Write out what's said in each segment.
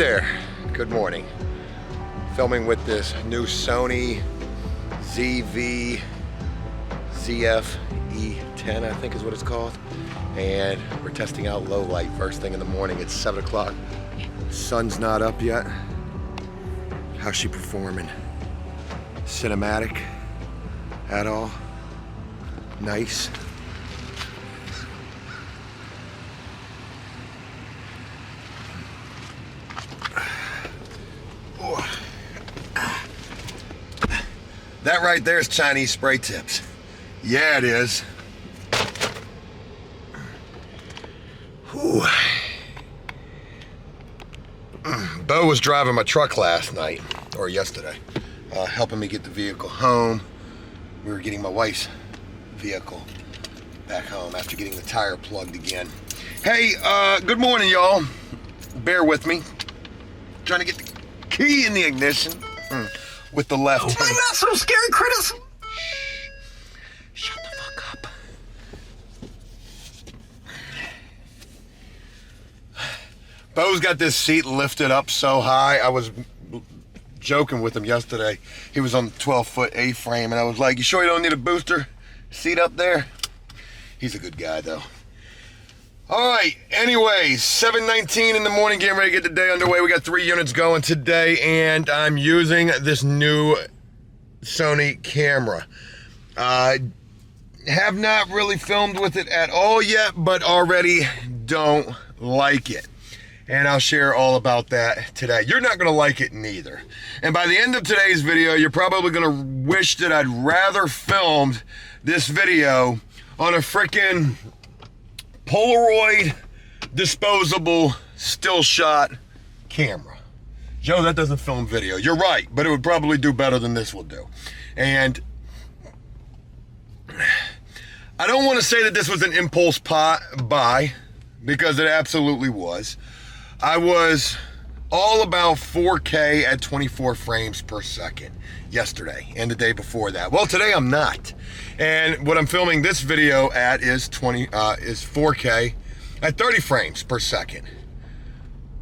there, good morning. Filming with this new Sony ZV-ZF E10, I think is what it's called. And we're testing out low light first thing in the morning. It's 7 o'clock. Sun's not up yet. How's she performing? Cinematic at all? Nice. That right there is Chinese spray tips. Yeah, it is. Whew. Bo was driving my truck last night, or yesterday, helping me get the vehicle home. We were getting my wife's vehicle back home after getting the tire plugged again. Hey, good morning, y'all. Bear with me. Trying to get the key in the ignition with the left hand. I'm not so scary, critters. Shut the fuck up. Bo's got this seat lifted up so high. I was joking with him yesterday. He was on the 12-foot A-frame, and I was like, you sure you don't need a booster seat up there? He's a good guy, though. All right, anyways, 7:19 in the morning, getting ready to get the day underway. We got 3 units going today, and I'm using this new Sony camera. Have not really filmed with it at all yet, but already don't like it. And I'll share all about that today. You're not gonna like it neither. And by the end of today's video, you're probably gonna wish that I'd rather filmed this video on a frickin' Polaroid disposable still shot camera. Joe, that doesn't film video. You're right, but it would probably do better than this will do. And I don't want to say that this was an impulse buy, because it absolutely was. I was all about 4K at 24 frames per second yesterday and the day before that. Well, today I'm not. And what I'm filming this video at is 4K at 30 frames per second,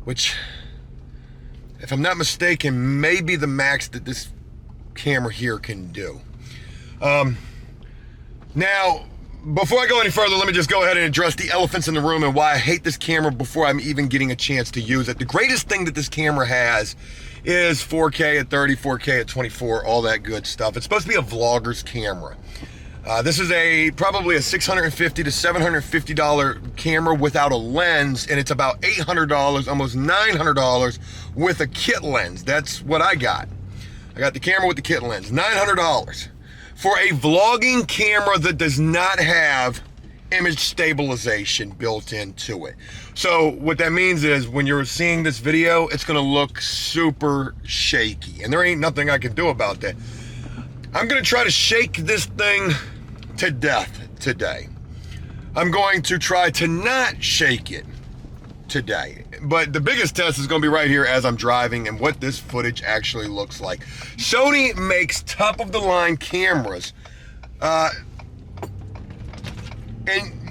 which, if I'm not mistaken, may be the max that this camera here can do. Now, before I go any further, let me just go ahead and address the elephants in the room and why I hate this camera before I'm even getting a chance to use it. The greatest thing that this camera has is 4K at 30, 4K at 24, all that good stuff. It's supposed to be a vlogger's camera. This is probably a $650 to $750 camera without a lens, and it's about $800, almost $900 with a kit lens. That's what I got. I got the camera with the kit lens, $900 for a vlogging camera that does not have image stabilization built into it. So what that means is when you're seeing this video, it's gonna look super shaky, and there ain't nothing I can do about that. I'm gonna try to shake this thing to death today. I'm going to try to not shake it today. But the biggest test is going to be right here as I'm driving and what this footage actually looks like. Sony makes top of the line cameras. And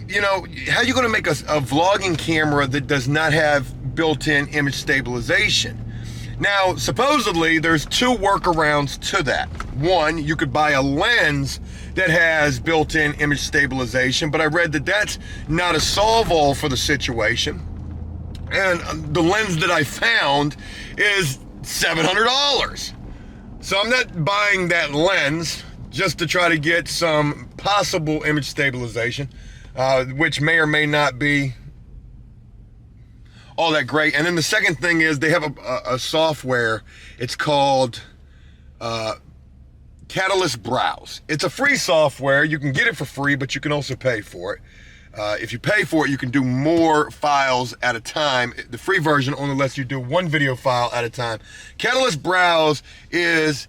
you know, how are you going to make a vlogging camera that does not have built-in image stabilization? Now, supposedly, there's 2 workarounds to that. One, you could buy a lens that has built-in image stabilization, but I read that that's not a solve-all for the situation. And the lens that I found is $700. So I'm not buying that lens just to try to get some possible image stabilization, which may or may not be all that great. And then the second thing is they have a software. It's called Catalyst Browse. It's a free software. You can get it for free, but you can also pay for it. If you pay for it, you can do more files at a time. The free version only lets you do 1 video file at a time. Catalyst Browse is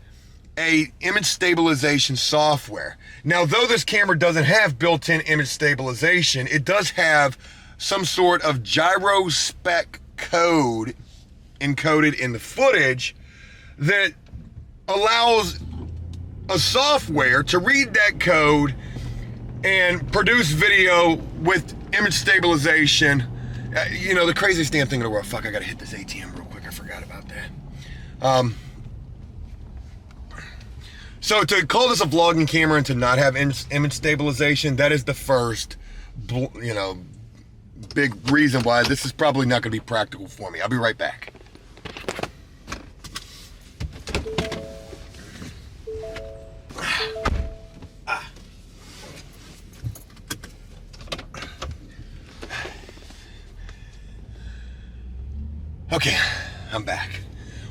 a image stabilization software. Now, though this camera doesn't have built-in image stabilization, it does have some sort of gyro spec code encoded in the footage that allows a software to read that code and produce video with image stabilization. You know, the craziest damn thing in the world. Fuck, I gotta hit this ATM real quick, I forgot. that. So to call this a vlogging camera and to not have image stabilization, that is the first, big reason why this is probably not going to be practical for me. I'll be right back. Okay, I'm back.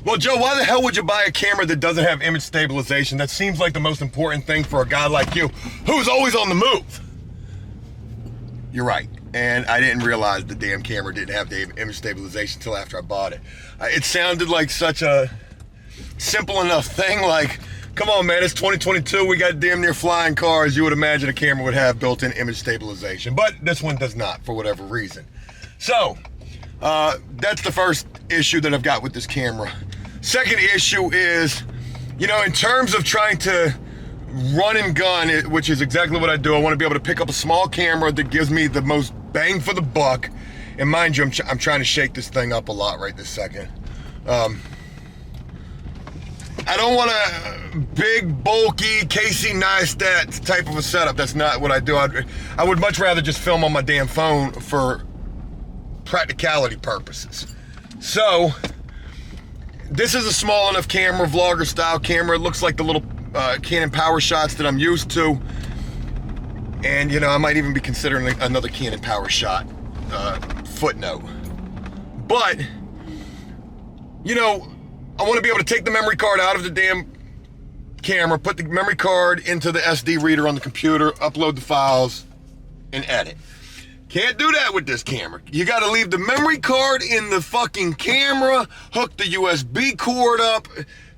Well, Joe, why the hell would you buy a camera that doesn't have image stabilization? That seems like the most important thing for a guy like you, who's always on the move. You're right. And I didn't realize the damn camera didn't have the image stabilization until after I bought it. It sounded like such a simple enough thing, like, come on, man, it's 2022, we got damn near flying cars. You would imagine a camera would have built-in image stabilization, but this one does not, for whatever reason. So, that's the first issue that I've got with this camera. Second issue is, in terms of trying to run and gun, which is exactly what I do, I want to be able to pick up a small camera that gives me the most bang for the buck. And mind you, I'm trying to shake this thing up a lot right this second. I don't want a big, bulky Casey Neistat type of a setup. That's not what I do. I would much rather just film on my damn phone for practicality purposes. So, this is a small enough camera, vlogger style camera. It looks like the little Canon Power Shots that I'm used to. And, I might even be considering another Canon Power Shot footnote. But, I want to be able to take the memory card out of the damn camera, put the memory card into the SD reader on the computer, upload the files, and edit. Can't do that with this camera. You got to leave the memory card in the fucking camera, hook the USB cord up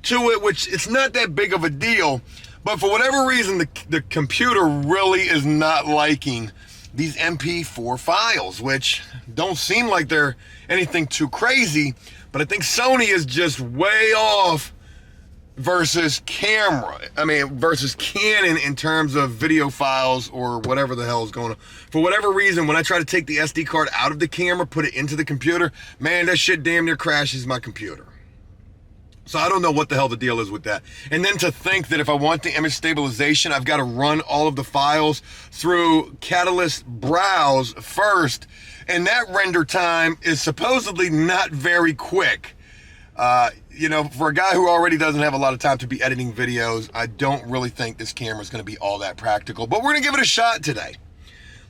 to it, which it's not that big of a deal. But for whatever reason, the computer really is not liking these MP4 files, which don't seem like they're anything too crazy. But I think Sony is just way off versus versus Canon in terms of video files or whatever the hell is going on. For whatever reason, when I try to take the SD card out of the camera, put it into the computer, man, that shit damn near crashes my computer. So I don't know what the hell the deal is with that. And then to think that if I want the image stabilization, I've got to run all of the files through Catalyst Browse first, and that render time is supposedly not very quick. For a guy who already doesn't have a lot of time to be editing videos, I don't really think this camera is going to be all that practical. But we're going to give it a shot today.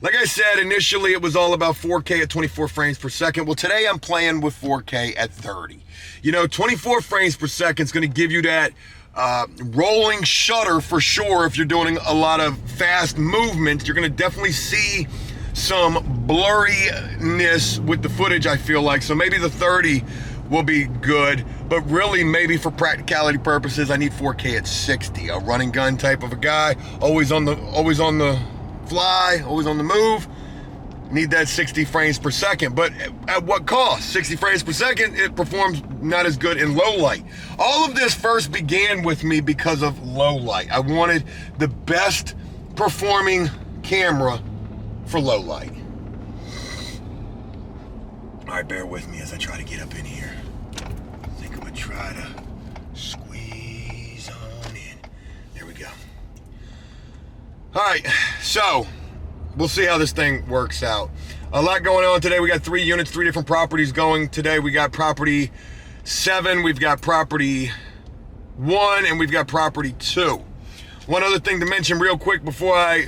Like I said, initially it was all about 4K at 24 frames per second. Well, today I'm playing with 4K at 30. 24 frames per second is going to give you that rolling shutter for sure. If you're doing a lot of fast movement, you're going to definitely see some blurriness with the footage, I feel like. So maybe the 30 will be good, but really maybe for practicality purposes, I need 4K at 60. A run and gun type of a guy, always on the fly, always on the move. Need that 60 frames per second, but at what cost? 60 frames per second, it performs not as good in low light. All of this first began with me because of low light. I wanted the best performing camera for low light. All right, bear with me as I try to get up in here. I think I'm gonna try to squeeze on in. There we go. All right, so we'll see how this thing works out. A lot going on today. We got 3 units, 3 different properties going today. We got property 7, we've got property 1, and we've got property 2. One other thing to mention real quick before I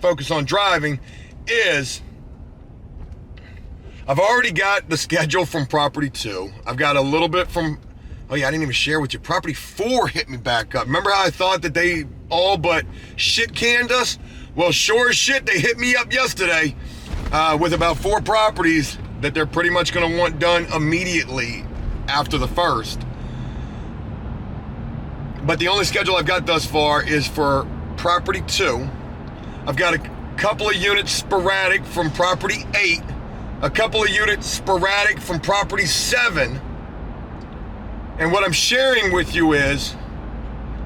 focus on driving is I've already got the schedule from property 2. I've got a little bit from, oh yeah, I didn't even share with you. Property 4 hit me back up. Remember how I thought that they all but shit canned us? Well, sure as shit, they hit me up yesterday with about 4 properties that they're pretty much going to want done immediately after the first. But the only schedule I've got thus far is for property 2. I've got a couple of units sporadic from property 8, a couple of units sporadic from property 7. And what I'm sharing with you is,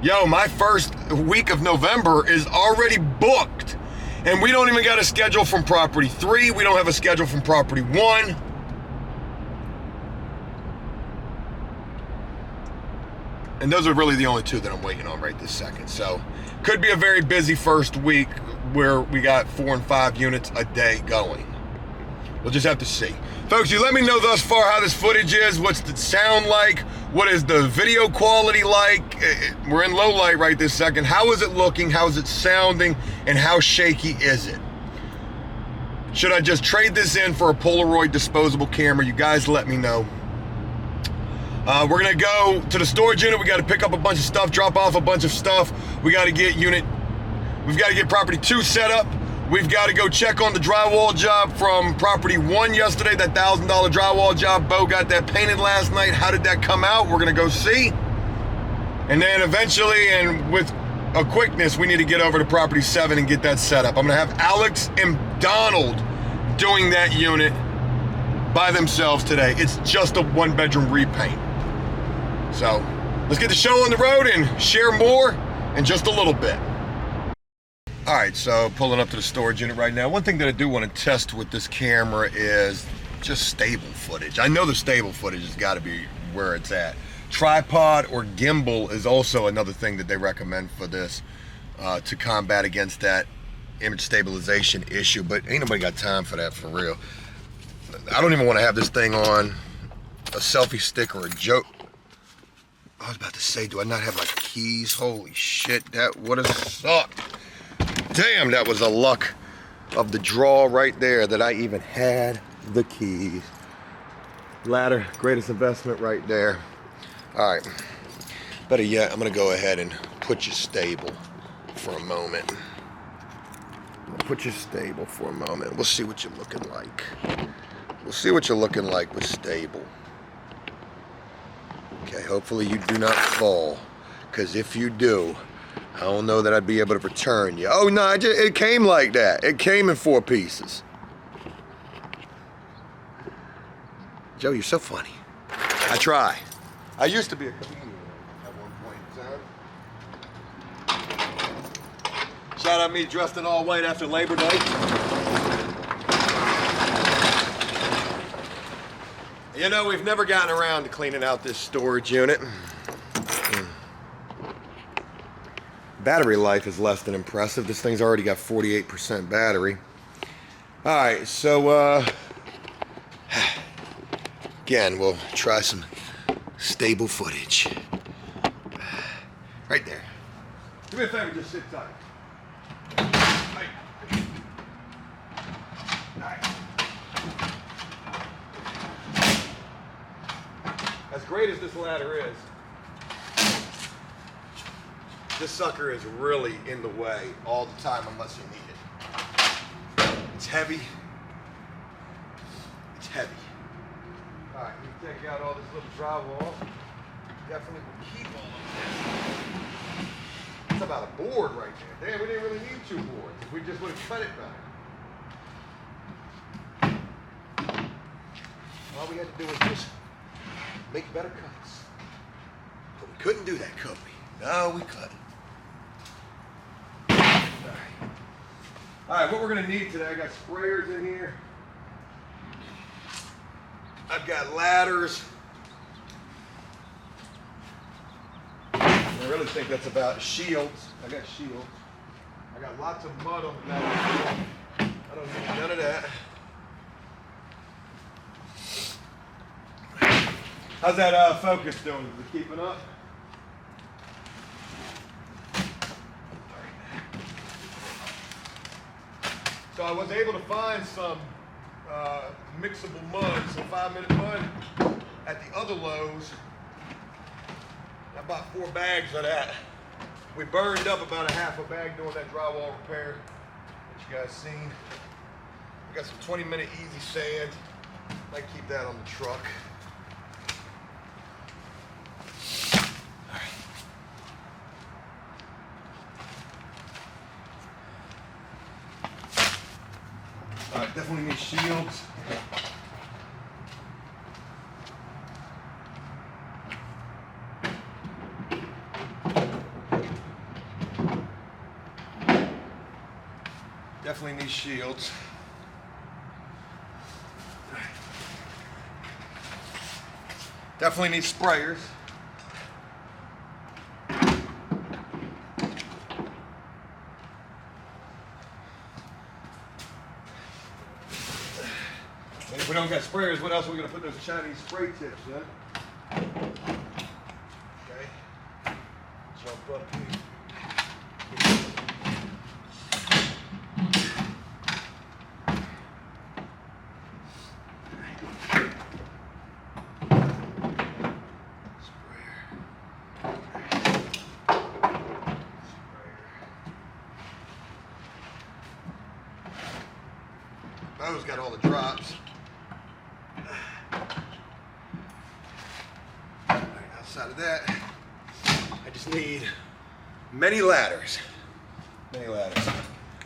my first week of November is already booked. And we don't even got a schedule from property 3. We don't have a schedule from property 1. And those are really the only two that I'm waiting on right this second. So could be a very busy first week where we got 4 and 5 units a day going. We'll just have to see. Folks, you let me know thus far how this footage is. What's the sound like? What is the video quality like? We're in low light right this second. How is it looking? How is it sounding? And how shaky is it? Should I just trade this in for a Polaroid disposable camera? You guys let me know. We're gonna go to the storage unit. We gotta pick up a bunch of stuff, drop off a bunch of stuff. We've got to get property 2 set up. We've got to go check on the drywall job from property 1 yesterday, that $1,000 drywall job. Bo got that painted last night. How did that come out? We're gonna go see. And then eventually, and with a quickness, we need to get over to property 7 and get that set up. I'm gonna have Alex and Donald doing that unit by themselves today. It's just a 1-bedroom repaint. So let's get the show on the road and share more in just a little bit. All right, so pulling up to the storage unit right now. One thing that I do want to test with this camera is just stable footage. I know the stable footage has got to be where it's at. Tripod or gimbal is also another thing that they recommend for this to combat against that image stabilization issue, but ain't nobody got time for that for real. I don't even want to have this thing on a selfie stick or a joke. I was about to say, do I not have my keys? Holy shit, that would have sucked. Damn, that was a luck of the draw right there that I even had the keys. Ladder, greatest investment right there. All right, better yet, I'm gonna go ahead and put you stable for a moment. Put you stable for a moment. We'll see what you're looking like. We'll see what you're looking like with stable. Okay, hopefully you do not fall, because if you do, I don't know that I'd be able to return you. Oh no, it came like that. It came in 4 pieces. Joe, you're so funny. I try. I used to be a comedian at one point in time. Shout out me dressed in all white after Labor Day. You know, we've never gotten around to cleaning out this storage unit. Battery life is less than impressive. This thing's already got 48% battery. All right, so again, we'll try some stable footage. Right there. Do me a favor, just sit tight. Right. All right. As great as this ladder is, this sucker is really in the way all the time unless you need it. It's heavy. It's heavy. All right, we take out all this little drywall. Definitely will keep all of this. It's about a board right there. Damn, we didn't really need 2 boards. If we just would have cut it better. All we had to do was just make better cuts. But we couldn't do that, could we? No, we couldn't. All right, what we're gonna need today, I got sprayers in here. I've got ladders. I really think that's about shields. I got shields. I got lots of mud on the back. I don't need none of that. How's that focus doing? Is it keeping up? So I was able to find some mixable mud, some 5-minute mud at the other Lowe's. I bought 4 bags of that. We burned up about a half a bag doing that drywall repair that you guys seen. I got some 20-minute easy sand. Might keep that on the truck. All right, definitely need shields. Definitely need shields. Definitely need sprayers. don't got sprayers, what else are we gonna put those Chinese spray tips in? Okay. Jump up here. Bo's got all the drops. Right, outside of that, I just need many ladders. Many ladders.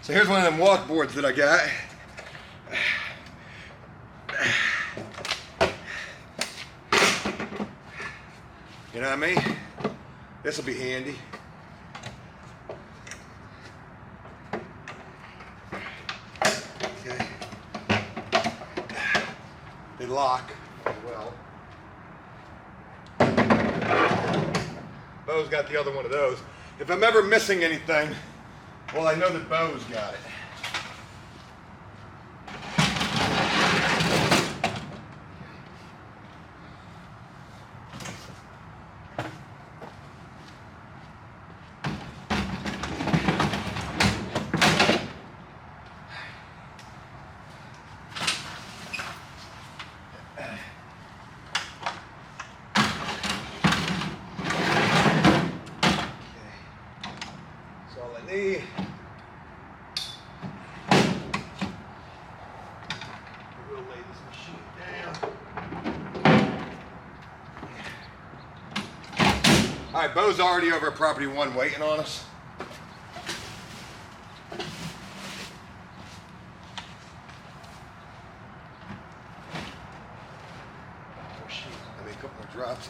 So here's one of them walk boards that I got. You know what I mean? This will be handy. Okay. They lock as well. Bo's got the other one of those. If I'm ever missing anything, well, I know that Bo's got it. We'll lay this machine down. All right, Bo's already over at property 1 waiting on us. Oh shit, I made a couple more drops.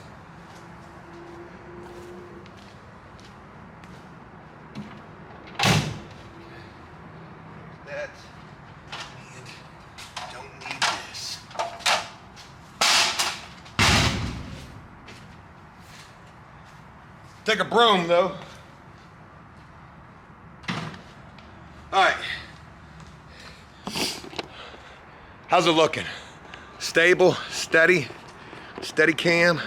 Take a broom though. All right. How's it looking? Stable, steady, steady cam?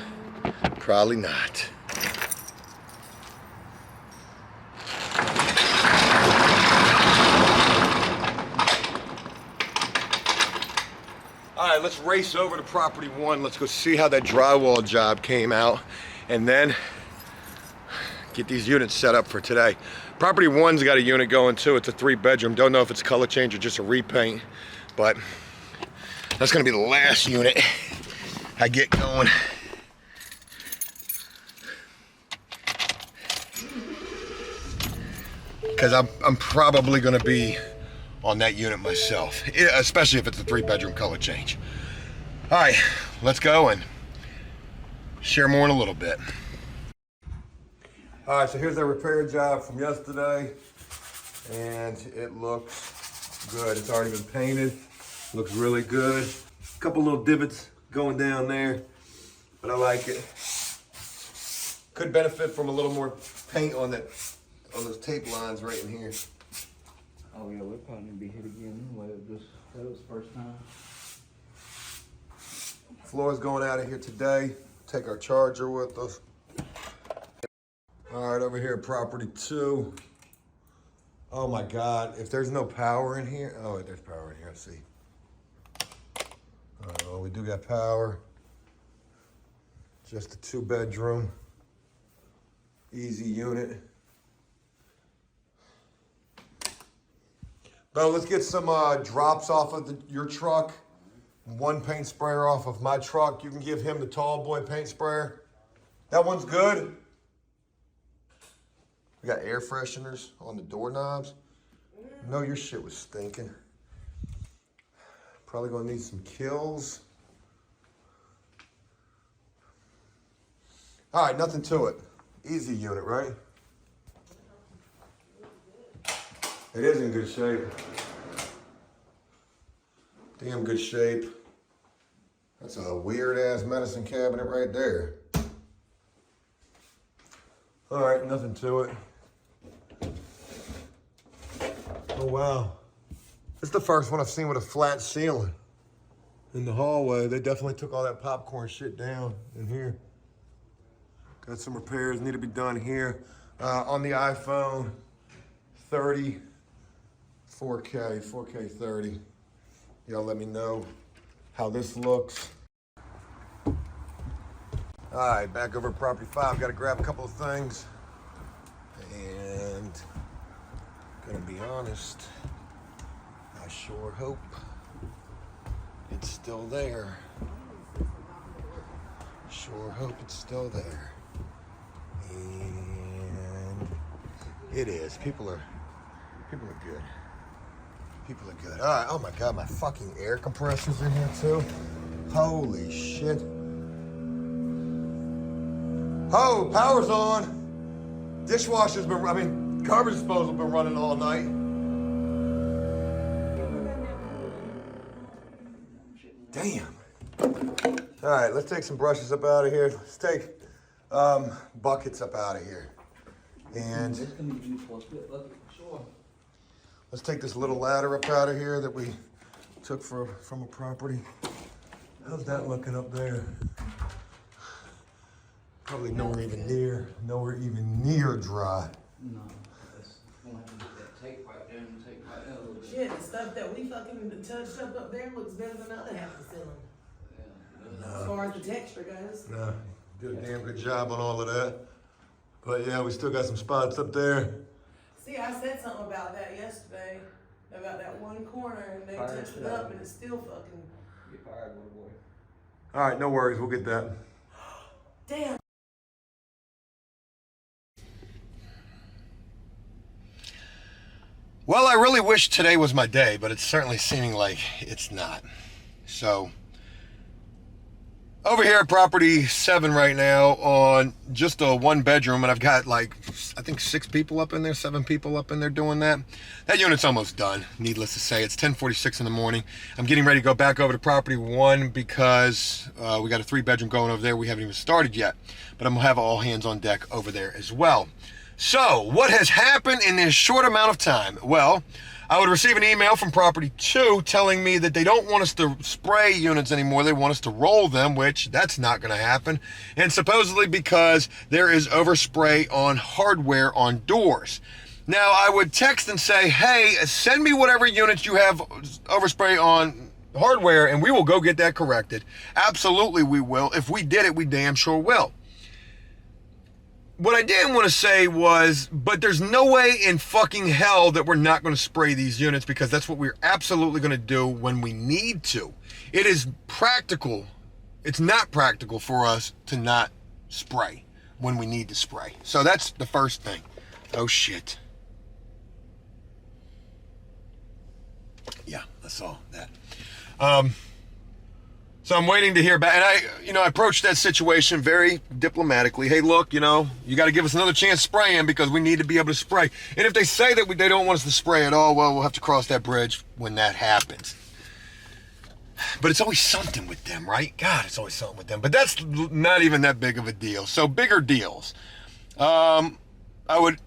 Probably not. All right, let's race over to property 1. Let's go see how that drywall job came out and then get these units set up for today. Property 1's got a unit going too. It's a 3-bedroom. Don't know if it's color change or just a repaint, but that's gonna be the last unit I get going. Because I'm probably gonna be on that unit myself, especially if it's a 3-bedroom color change. All right, let's go and share more in a little bit. All right, so here's our repair job from yesterday, and it looks good. It's already been painted, looks really good. A couple little divots going down there, but I like it. Could benefit from a little more paint on those tape lines right in here. Oh yeah, we'll probably be hit again anyway. That was the first time. Floor's going out of here today. Take our charger with us. All right, over here at property 2. Oh my God, if there's no power in here, oh wait, there's power in here, I see. All right, well, we do got power. Just a 2-bedroom, easy unit. Bo, let's get some drops off of your truck. 1 paint sprayer off of my truck. You can give him the tall boy paint sprayer. That one's good. We got air fresheners on the doorknobs. No, your shit was stinking. Probably gonna need some kills. All right, nothing to it. Easy unit, right? It is in good shape. Damn good shape. That's a weird ass medicine cabinet right there. All right, nothing to it. Oh wow. This is the first one I've seen with a flat ceiling. in the hallway. They definitely took all that popcorn shit down in here. Got some repairs need to be done here. On the iPhone 30, 4K 30. Y'all let me know how this looks. All right, back over at Property 5. Got to grab a couple of things. And gonna be honest, I sure hope it's still there. Sure hope it's still there. And it is. People are good. People are good. All right. Oh my God, my fucking air compressor's in here too. Holy shit. Oh, power's on. Dishwasher's been, garbage disposal's been running all night. Damn. All right, let's take some brushes up out of here. Let's take buckets up out of here. And let's take this little ladder up out of here that we took from a property. How's that looking up there? Probably nowhere even near dry. No, that's gonna have to get that tape right there and tape right there a little bit. Shit, the stuff that we fucking touched up there looks better than the other half of the ceiling. Yeah. As far as the texture goes. No, did a damn good job on all of that. But yeah, we still got some spots up there. See, I said something about that yesterday, about that one corner, and they Fire touched it shut. up, and it's still fucking. Get fired, little boy. All right, no worries, we'll get that. Damn. Well, I really wish today was my day, but it's certainly seeming like it's not. So, over here at Property 7 right now on just a 1-bedroom, and I've got like, I think 6 people up in there, 7 people up in there doing that. That unit's almost done, needless to say. It's 10:46 in the morning. I'm getting ready to go back over to Property 1 because we got a 3-bedroom going over there. We haven't even started yet, but I'm gonna have all hands on deck over there as well. So, what has happened in this short amount of time? Well, I would receive an email from Property 2 telling me that they don't want us to spray units anymore. They want us to roll them, which that's not going to happen. And supposedly because there is overspray on hardware on doors. Now, I would text and say, hey, send me whatever units you have overspray on hardware, and we will go get that corrected. Absolutely, we will. If we did it, we damn sure will. What I didn't want to say was, but there's no way in fucking hell that we're not going to spray these units, because that's what we're absolutely going to do when we need to. It is practical. It's not practical for us to not spray when we need to spray. So that's the first thing. Oh shit. Yeah, I saw that. So I'm waiting to hear back, and I approached that situation very diplomatically. Hey, look, you got to give us another chance spraying because we need to be able to spray. And if they say that they don't want us to spray at all, well, we'll have to cross that bridge when that happens. But it's always something with them, right? God, it's always something with them. But that's not even that big of a deal. So bigger deals. I would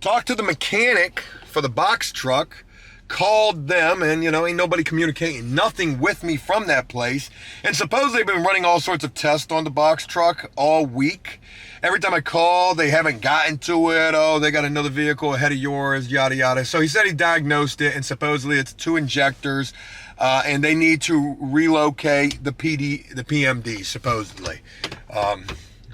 talk to the mechanic for the box truck. Called them, and ain't nobody communicating nothing with me from that place. And supposedly they've been running all sorts of tests on the box truck all week. Every time I call, they haven't gotten to it. Oh, they got another vehicle ahead of yours, yada yada. So he said he diagnosed it, and supposedly it's 2 injectors, and they need to relocate the PMD, supposedly,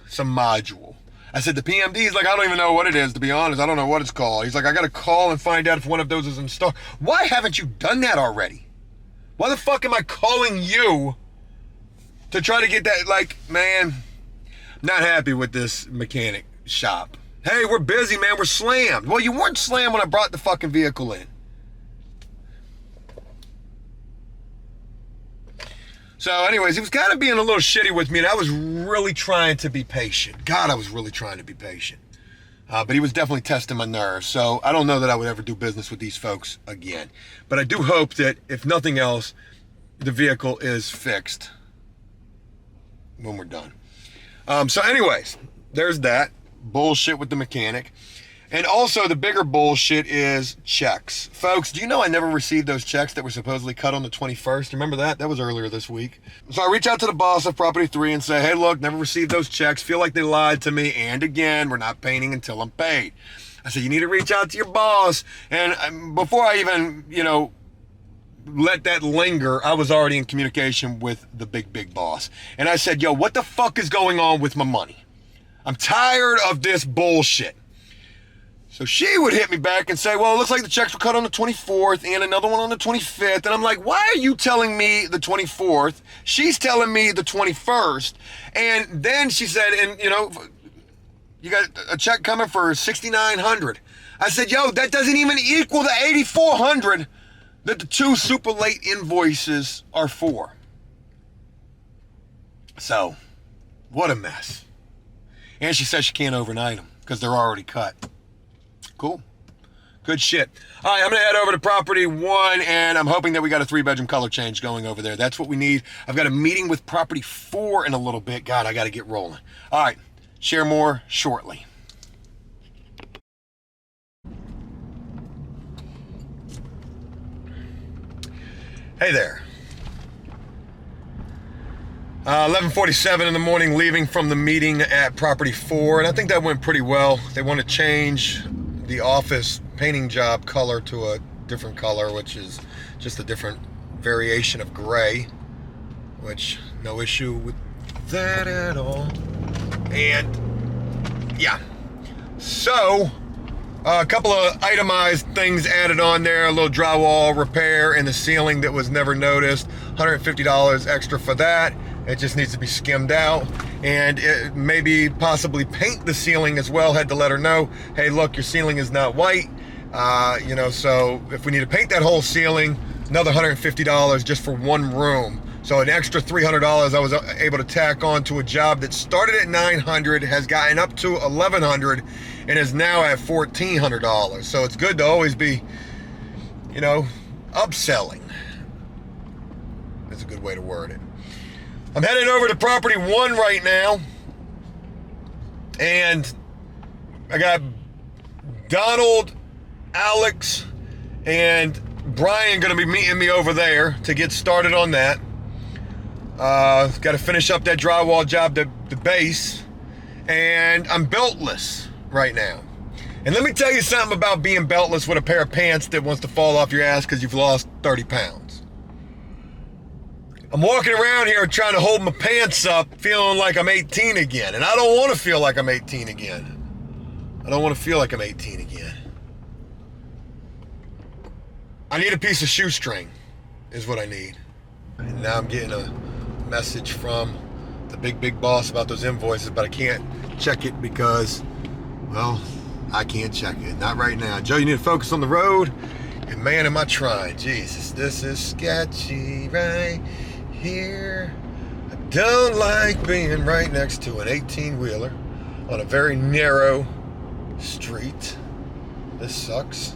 some module. I said, the PMD? He's like, I don't even know what it is, to be honest. I don't know what it's called. He's like, I got to call and find out if one of those is installed. Why haven't you done that already? Why the fuck am I calling you to try to get that? Like, man, not happy with this mechanic shop. Hey, we're busy, man. We're slammed. Well, you weren't slammed when I brought the fucking vehicle in. So anyways, he was kind of being a little shitty with me, and I was really trying to be patient. God, I was really trying to be patient. But he was definitely testing my nerves. So I don't know that I would ever do business with these folks again. But I do hope that, if nothing else, the vehicle is fixed when we're done. So anyways, there's that bullshit with the mechanic. And also the bigger bullshit is checks. Folks, do you know I never received those checks that were supposedly cut on the 21st? Remember that? That was earlier this week. So I reach out to the boss of Property 3 and say, hey, look, never received those checks. Feel like they lied to me. And again, we're not painting until I'm paid. I said, you need to reach out to your boss. And before I even, let that linger, I was already in communication with the big boss. And I said, yo, what the fuck is going on with my money? I'm tired of this bullshit. So she would hit me back and say, well, it looks like the checks were cut on the 24th and another one on the 25th. And I'm like, why are you telling me the 24th? She's telling me the 21st. And then she said, and you got a check coming for $6,900. I said, yo, that doesn't even equal the $8,400 that the two super late invoices are for. So, what a mess. And she says she can't overnight them because they're already cut. Cool. Good shit. All right, I'm going to head over to Property 1, and I'm hoping that we got a 3-bedroom color change going over there. That's what we need. I've got a meeting with Property 4 in a little bit. God, I got to get rolling. All right, share more shortly. Hey there. 11:47 in the morning, leaving from the meeting at Property 4, and I think that went pretty well. They want to change the office painting job color to a different color, which is just a different variation of gray, which no issue with that at all. And yeah, so a couple of itemized things added on there, a little drywall repair in the ceiling that was never noticed, $150 extra for that. It just needs to be skimmed out, and maybe possibly paint the ceiling as well. Had to let her know, hey, look, your ceiling is not white. So if we need to paint that whole ceiling, another $150 just for one room. So an extra $300 I was able to tack on to a job that started at $900, has gotten up to $1,100, and is now at $1,400. So it's good to always be, upselling. That's a good way to word it. I'm headed over to Property 1 right now, and I got Donald, Alex, and Brian going to be meeting me over there to get started on that. Got to finish up that drywall job, the base, and I'm beltless right now. And let me tell you something about being beltless with a pair of pants that wants to fall off your ass because you've lost 30 pounds. I'm walking around here trying to hold my pants up, feeling like I'm 18 again. And I don't want to feel like I'm 18 again. I don't want to feel like I'm 18 again. I need a piece of shoestring, is what I need. And now I'm getting a message from the big boss about those invoices, but I can't check it because, well, I can't check it. Not right now. Joe, you need to focus on the road. And man, am I trying. Jesus, this is sketchy right here. I don't like being right next to an 18-wheeler on a very narrow street. This sucks.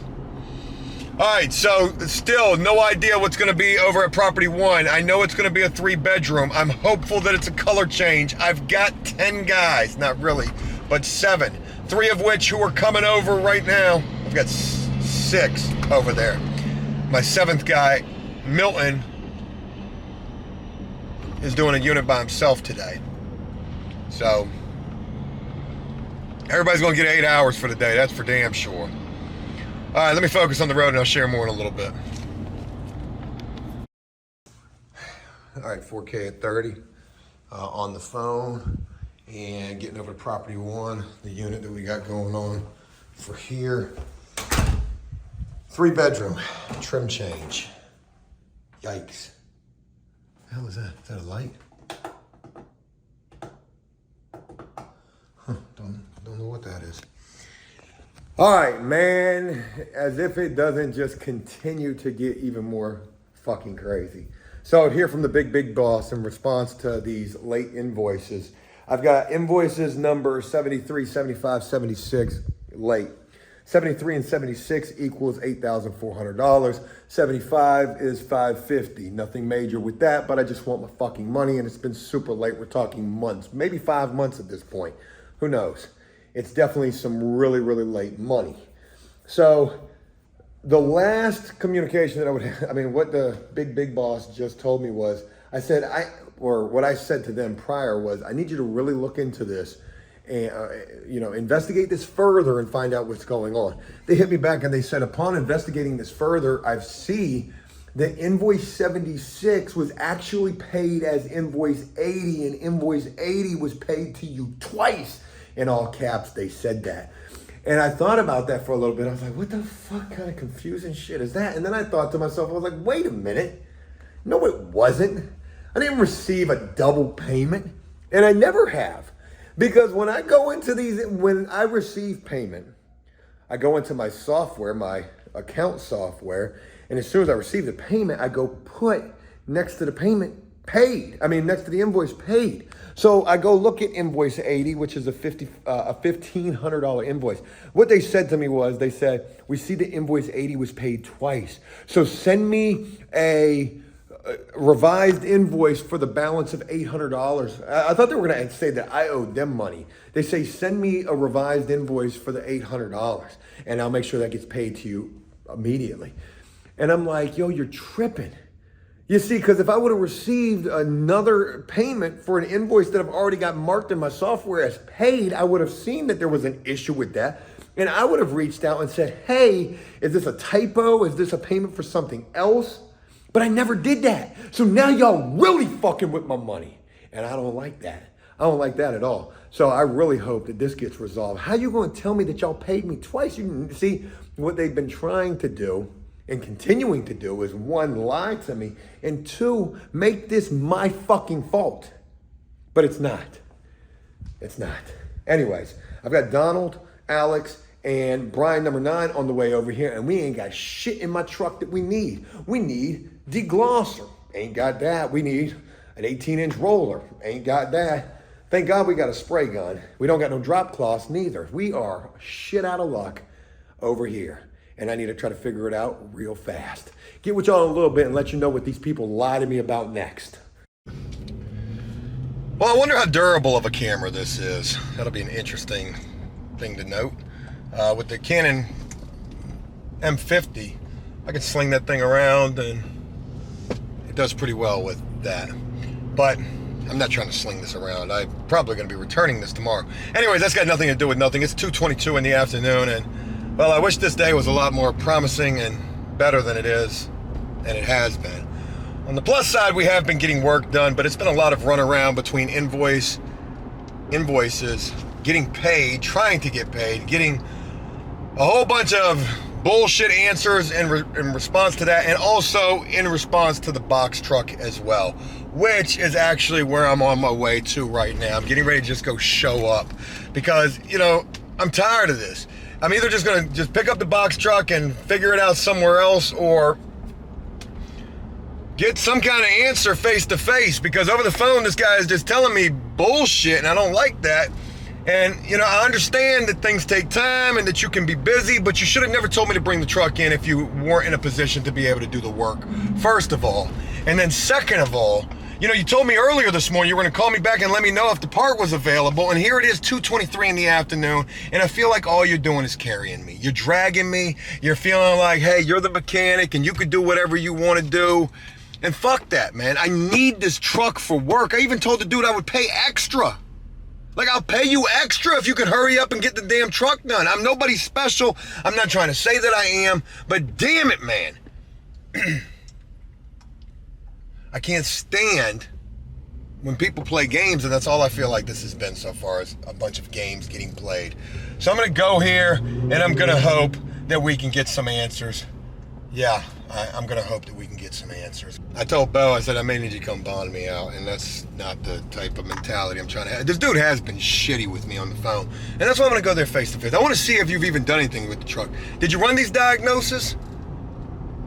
All right, so still no idea what's going to be over at Property 1. I know it's going to be a 3-bedroom. I'm hopeful that it's a color change. I've got 10 guys, not really, but 7. 3 of which who are coming over right now. I've got 6 over there. My 7th guy, Milton, is doing a unit by himself today. So everybody's going to get 8 hours for the day. That's for damn sure. All right, let me focus on the road and I'll share more in a little bit. All right, 4K at 30 on the phone and getting over to Property 1, the unit that we got going on for here. 3-bedroom, trim change. Yikes. The hell is that? Is that a light? Don't know what that is. All right, man, as if it doesn't just continue to get even more fucking crazy. So here from the big boss in response to these late invoices. I've got invoices number 73, 75, 76 late. 73 and 76 equals $8,400. 75 is $550. Nothing major with that, but I just want my fucking money, and it's been super late. We're talking months, maybe 5 months at this point. Who knows? it's definitely some really, really late money. So the last communication that I would have, I mean, what the big boss just told me was, what I said to them prior was, I need you to really look into this and, investigate this further and find out what's going on. They hit me back and they said, upon investigating this further, I see that invoice 76 was actually paid as invoice 80, and invoice 80 was paid to you twice. In all caps, they said that. And I thought about that for a little bit. I was like, what the fuck kind of confusing shit is that? And then I thought to myself, I was like, wait a minute. No, it wasn't. I didn't receive a double payment, and I never have. Because when I go into when I receive payment, I go into my software, my account software, and as soon as I receive the payment, I go put next to the payment next to the invoice paid. So I go look at invoice 80, which is a $1,500 invoice. What they said to me was, they said, we see the invoice 80 was paid twice. So send me a revised invoice for the balance of $800. I thought they were going to say that I owed them money. They say, send me a revised invoice for the $800 and I'll make sure that gets paid to you immediately. And I'm like, yo, you're tripping. You see, because if I would have received another payment for an invoice that I've already got marked in my software as paid, I would have seen that there was an issue with that. And I would have reached out and said, hey, is this a typo? Is this a payment for something else? But I never did that. So now y'all really fucking with my money. And I don't like that. I don't like that at all. So I really hope that this gets resolved. How you going to tell me that y'all paid me twice? You see, what they've been trying to do and continuing to do is, one, lie to me, and two, make this my fucking fault. But it's not. It's not. Anyways, I've got Donald, Alex, and Brian number 9 on the way over here, and we ain't got shit in my truck that we need. We need deglosser. Ain't got that. We need an 18-inch roller. Ain't got that. Thank God we got a spray gun. We don't got no drop cloths neither. We are shit out of luck over here. And I need to try to figure it out real fast. Get with y'all in a little bit and let you know what these people lie to me about next. Well, I wonder how durable of a camera this is. That'll be an interesting thing to note. With the Canon M50, I can sling that thing around and it does pretty well with that. But I'm not trying to sling this around. I'm probably going to be returning this tomorrow. Anyways, that's got nothing to do with nothing. It's 2:22 in the afternoon, and well, I wish this day was a lot more promising and better than it is, and it has been. On the plus side, we have been getting work done, but it's been a lot of run around between invoices, getting paid, trying to get paid, getting a whole bunch of bullshit answers in response to that, and also in response to the box truck as well, which is actually where I'm on my way to right now. I'm getting ready to just go show up because, I'm tired of this. I'm either just going to pick up the box truck and figure it out somewhere else, or get some kind of answer face to face, because over the phone this guy is just telling me bullshit and I don't like that. And I understand that things take time and that you can be busy, but you should have never told me to bring the truck in if you weren't in a position to be able to do the work, first of all. And then second of all, you told me earlier this morning you were going to call me back and let me know if the part was available, and here it is, 2:23 in the afternoon, and I feel like all you're doing is carrying me. You're dragging me. You're feeling like, hey, you're the mechanic and you could do whatever you want to do. And fuck that, man. I need this truck for work. I even told the dude I would pay extra. Like, I'll pay you extra if you can hurry up and get the damn truck done. I'm nobody special. I'm not trying to say that I am, but damn it, man. I can't stand when people play games, and that's all I feel like this has been so far, is a bunch of games getting played. So I'm going to go here, and I'm going to hope that we can get some answers. Yeah, I'm going to hope that we can get some answers. I told Bo, I said, I may need you to come bond me out, and that's not the type of mentality I'm trying to have. This dude has been shitty with me on the phone, and that's why I'm going to go there face to face. I want to see if you've even done anything with the truck. Did you run these diagnoses?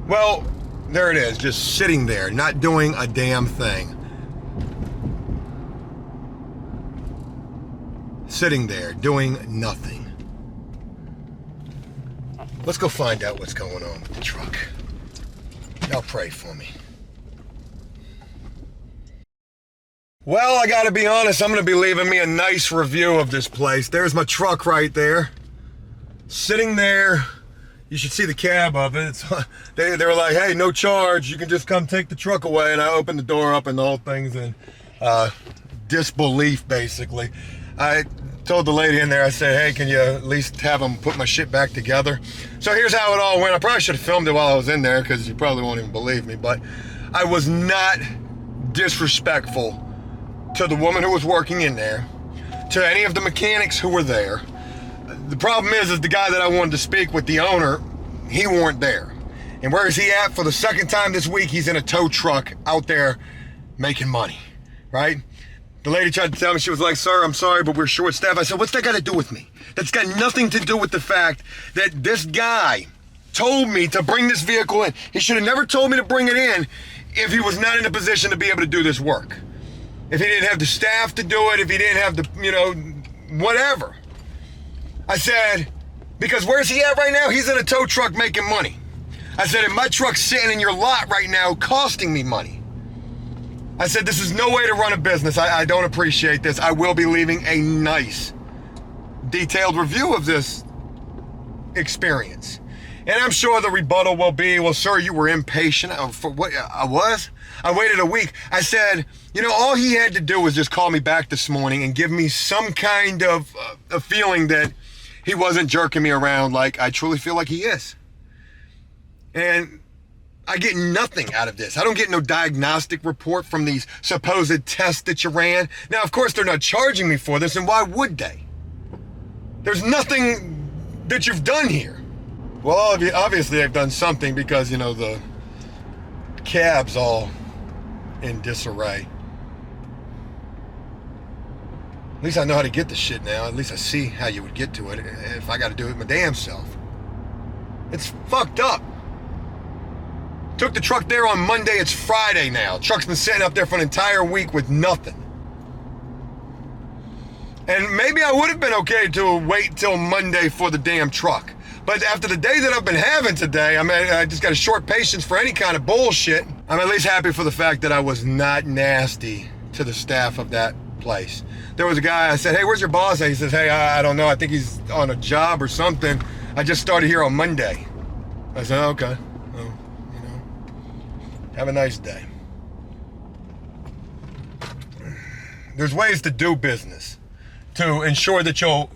Well, there it is, just sitting there, not doing a damn thing. Sitting there, doing nothing. Let's go find out what's going on with the truck. Y'all pray for me. Well, I gotta be honest, I'm gonna be leaving me a nice review of this place. There's my truck right there. Sitting there. You should see the cab of it. They were like, hey, no charge. You can just come take the truck away. And I opened the door up and the whole thing's in disbelief, basically. I told the lady in there, I said, hey, can you at least have them put my shit back together? So here's how it all went. I probably should have filmed it while I was in there because you probably won't even believe me. But I was not disrespectful to the woman who was working in there, to any of the mechanics who were there. The problem is the guy that I wanted to speak with, the owner, he weren't there. And where is he at? For the second time this week, he's in a tow truck out there making money, right? The lady tried to tell me, she was like, sir, I'm sorry, but we're short-staffed. I said, what's that got to do with me? That's got nothing to do with the fact that this guy told me to bring this vehicle in. He should have never told me to bring it in if he was not in a position to be able to do this work. If he didn't have the staff to do it, if he didn't have the, whatever. I said, because where's he at right now? He's in a tow truck making money. I said, and my truck's sitting in your lot right now costing me money. I said, this is no way to run a business. I don't appreciate this. I will be leaving a nice, detailed review of this experience. And I'm sure the rebuttal will be, well, sir, you were impatient. For what? I was? I waited a week. I said, all he had to do was just call me back this morning and give me some kind of a feeling that he wasn't jerking me around like I truly feel like he is. And I get nothing out of this. I don't get no diagnostic report from these supposed tests that you ran. Now, of course, they're not charging me for this, and why would they? There's nothing that you've done here. Well, obviously they've done something because, the cab's all in disarray. At least I know how to get the shit now. At least I see how you would get to it if I got to do it my damn self. It's fucked up. Took the truck there on Monday. It's Friday now. Truck's been sitting up there for an entire week with nothing. And maybe I would have been okay to wait till Monday for the damn truck. But after the day that I've been having today, I just got a short patience for any kind of bullshit. I'm at least happy for the fact that I was not nasty to the staff of that place. There was a guy, I said, hey, where's your boss? He says, hey, I don't know. I think he's on a job or something. I just started here on Monday. I said, okay. Well, have a nice day. There's ways to do business to ensure that you'll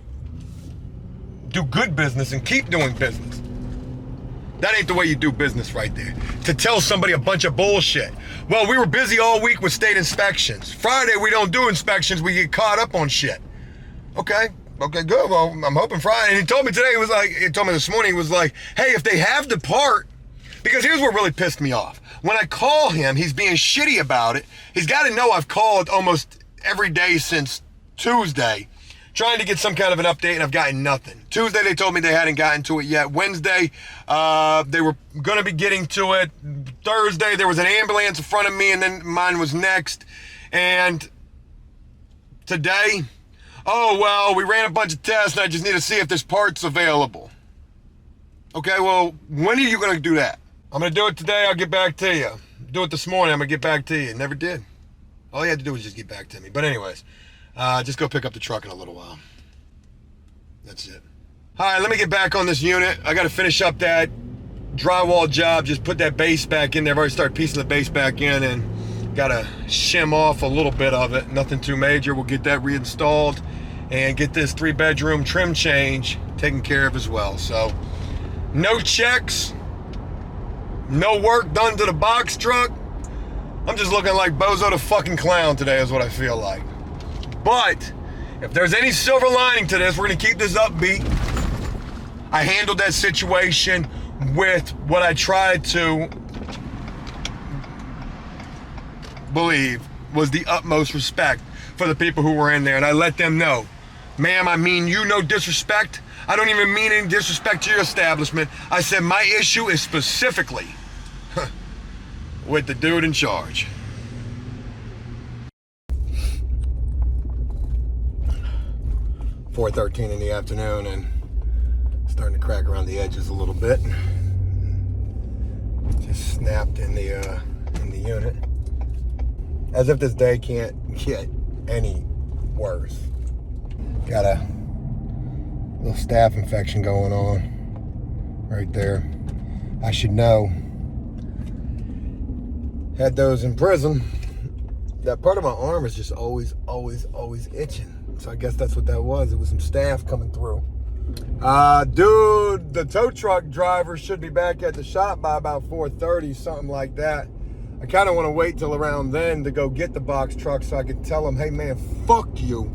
do good business and keep doing business. That ain't the way you do business right there. To tell somebody a bunch of bullshit. Well, we were busy all week with state inspections. Friday, we don't do inspections. We get caught up on shit. Okay, good. Well, I'm hoping Friday. And he told me today, he told me this morning, he was like, hey, if they have the part, because here's what really pissed me off. When I call him, he's being shitty about it. He's got to know I've called almost every day since Tuesday, trying to get some kind of an update, and I've gotten nothing. Tuesday, they told me they hadn't gotten to it yet. Wednesday, they were going to be getting to it. Thursday, there was an ambulance in front of me, and then mine was next. And today, oh, well, we ran a bunch of tests, and I just need to see if this part's available. Okay, well, when are you going to do that? I'm going to do it today. I'll get back to you. Do it this morning. I'm going to get back to you. Never did. All you had to do was just get back to me. But anyways, just go pick up the truck in a little while. That's it. All right, let me get back on this unit. I got to finish up that drywall job. Just put that base back in there. I've already started piecing the base back in and got to shim off a little bit of it. Nothing too major. We'll get that reinstalled and get this 3-bedroom trim change taken care of as well. So no checks, no work done to the box truck. I'm just looking like Bozo the fucking clown today is what I feel like. But if there's any silver lining to this, we're going to keep this upbeat. I handled that situation with what I tried to believe was the utmost respect for the people who were in there. And I let them know, ma'am, I mean you no disrespect. I don't even mean any disrespect to your establishment. I said my issue is specifically with the dude in charge. .4:13 in the afternoon and starting to crack around the edges a little bit. Just snapped in the unit. As if this day can't get any worse. Got a little staph infection going on right there. I should know. Had those in prison. That part of my arm is just always itching. So I guess that's what that was. It was some staph coming through. Dude, the tow truck driver should be back at the shop by about 4:30, something like that. I kind of want to wait till around then to go get the box truck so I can tell him, hey man, fuck you.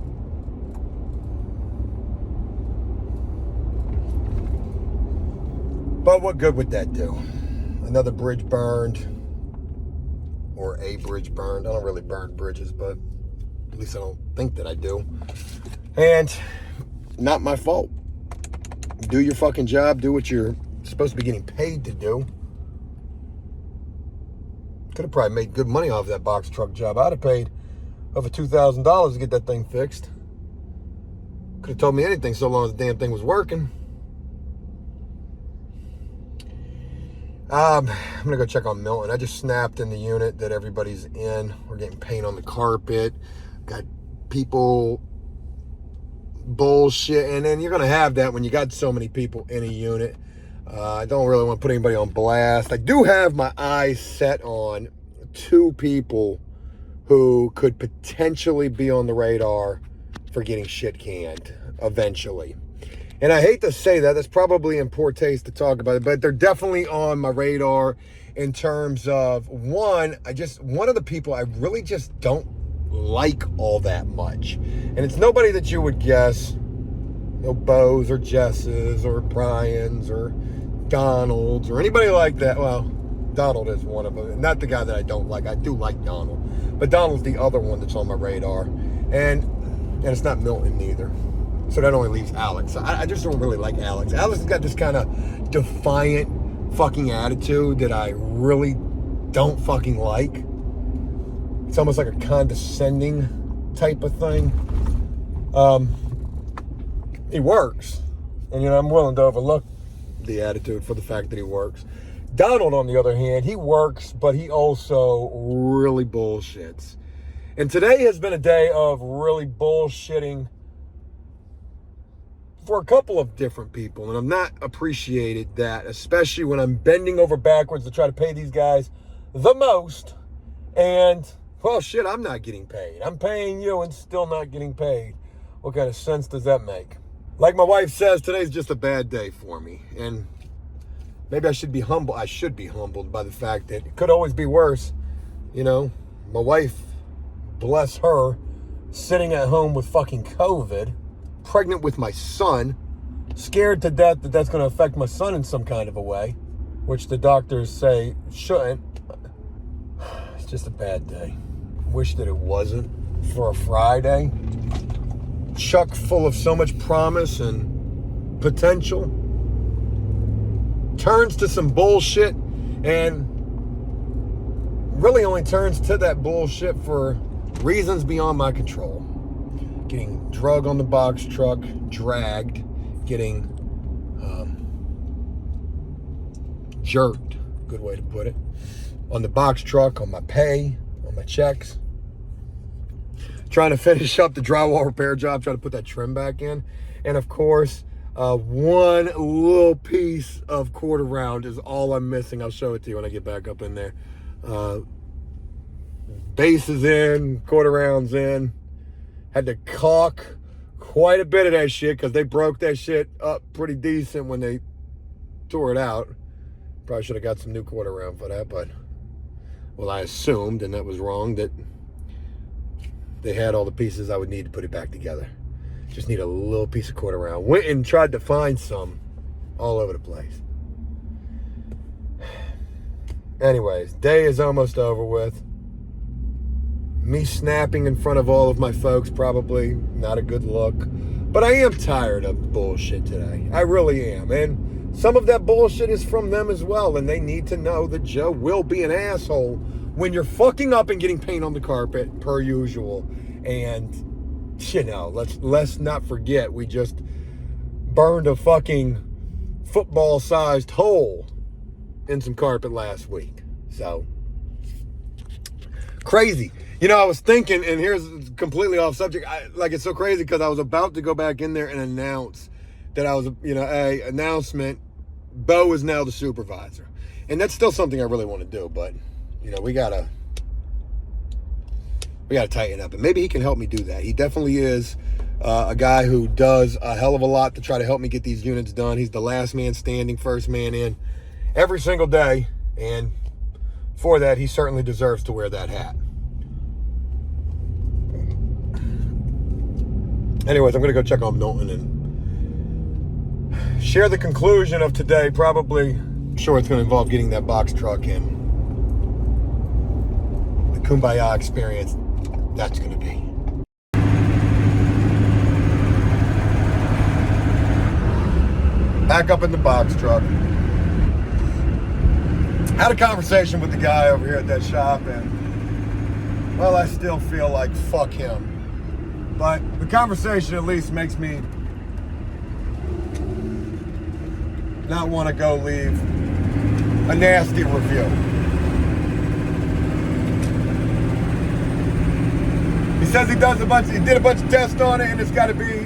But what good would that do? Another bridge burned. Or a bridge burned. I don't really burn bridges, but at least I don't think that I do. And not my fault. Do your fucking job. Do what you're supposed to be getting paid to do. Could have probably made good money off that box truck job. I'd have paid over $2,000 to get that thing fixed. Could have told me anything so long as the damn thing was working. I'm gonna go check on Milton. I just snapped in the unit that everybody's in. We're getting paint on the carpet. Got people bullshit, and then you're gonna have that when you got so many people in a unit. I don't really want to put anybody on blast. I do have my eyes set on 2 people who could potentially be on the radar for getting shit canned eventually. And I hate to say that, that's probably in poor taste to talk about it, but they're definitely on my radar in terms of, one of the people I really just don't like all that much. And it's nobody that you would guess, no Bows or Jesses or Brian's or Donald's or anybody like that. Well, Donald is one of them. Not the guy that I don't like. I do like Donald. But Donald's the other one that's on my radar. And it's not Milton either. So that only leaves Alex. I just don't really like Alex. Alex has got this kind of defiant fucking attitude that I really don't fucking like. It's almost like a condescending type of thing. He works. And, I'm willing to overlook the attitude for the fact that he works. Donald, on the other hand, he works, but he also really bullshits. And today has been a day of really bullshitting for a couple of different people, and I've not appreciated that, especially when I'm bending over backwards to try to pay these guys the most, and, well, shit, I'm not getting paid. I'm paying you and still not getting paid. What kind of sense does that make? Like my wife says, today's just a bad day for me, and maybe I should be humble. I should be humbled by the fact that it could always be worse. My wife, bless her, sitting at home with fucking COVID, pregnant with my son, scared to death that that's going to affect my son in some kind of a way, which the doctors say shouldn't. It's just a bad day. Wish that it wasn't for a Friday. Chock full of so much promise and potential. Turns to some bullshit and really only turns to that bullshit for reasons beyond my control. Getting drug on the box truck, dragged, getting jerked, good way to put it, on the box truck, on my pay, on my checks. Trying to finish up the drywall repair job, trying to put that trim back in. And of course, one little piece of quarter round is all I'm missing. I'll show it to you when I get back up in there. Base is in, quarter round's in. Had to caulk quite a bit of that shit because they broke that shit up pretty decent when they tore it out. Probably should have got some new quarter round for that, but, well, I assumed, and that was wrong, that they had all the pieces I would need to put it back together. Just need a little piece of quarter round. Went and tried to find some all over the place. Anyways, day is almost over with. Me snapping in front of all of my folks, probably not a good look. But I am tired of bullshit today. I really am. And some of that bullshit is from them as well. And they need to know that Joe will be an asshole when you're fucking up and getting paint on the carpet, per usual. And, let's not forget, we just burned a fucking football-sized hole in some carpet last week. So, crazy. You know, I was thinking, and here's completely off subject. It's so crazy because I was about to go back in there and announce that I was, announcement. Bo is now the supervisor, and that's still something I really want to do. But we gotta tighten up, and maybe he can help me do that. He definitely is a guy who does a hell of a lot to try to help me get these units done. He's the last man standing, first man in, every single day, and for that, he certainly deserves to wear that hat. Anyways, I'm going to go check on Milton and share the conclusion of today. Probably, I'm sure it's going to involve getting that box truck in. The Kumbaya experience, that's going to be. Back up in the box truck. Had a conversation with the guy over here at that shop, and, well, I still feel like fuck him. But the conversation at least makes me not want to go leave a nasty review. He says he did a bunch of tests on it, and it's got to be,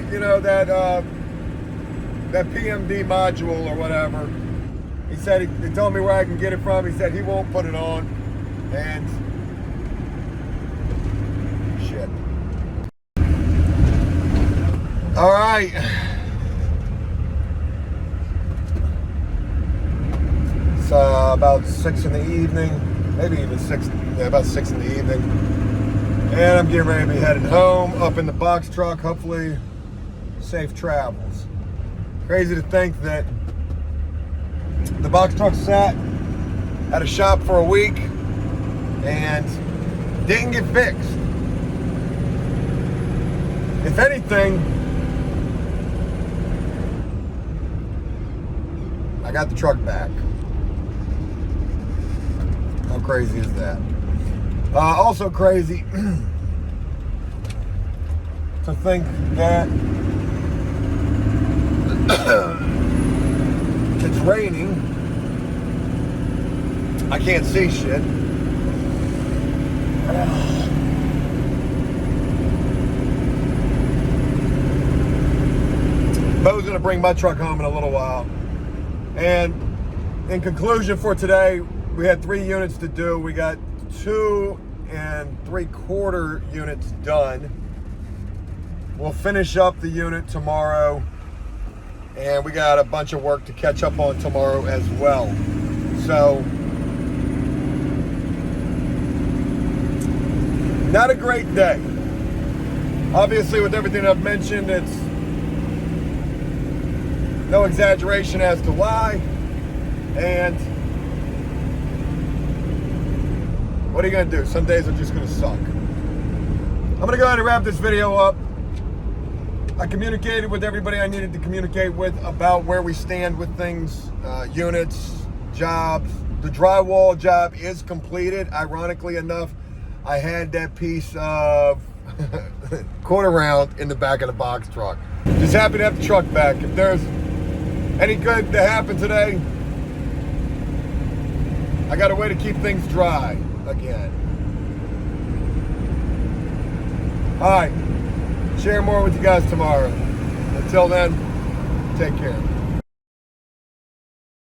that PMD module or whatever. He said he told me where I can get it from. He said he won't put it on, and shit. All right. It's about 6 in the evening, maybe even 6. Yeah, about 6 in the evening, and I'm getting ready to be heading home. Up in the box truck. Hopefully, safe travels. Crazy to think that the box truck sat at a shop for a week and didn't get fixed. If anything, I got the truck back. How crazy is that? Also crazy to think that it's raining. I can't see shit. Bo's gonna bring my truck home in a little while. And in conclusion for today, we had 3 units to do. We got 2 3/4 units done. We'll finish up the unit tomorrow, and we got a bunch of work to catch up on tomorrow as well. So, not a great day. Obviously, with everything I've mentioned, it's no exaggeration as to why. And what are you gonna do? Some days are just gonna suck. I'm gonna go ahead and wrap this video up. I communicated with everybody I needed to communicate with about where we stand with things, units, jobs. The drywall job is completed. Ironically enough, I had that piece of quarter round in the back of the box truck. Just happy to have the truck back. If there's any good to happen today, I got a way to keep things dry again. All right, share more with you guys tomorrow. Until then, take care.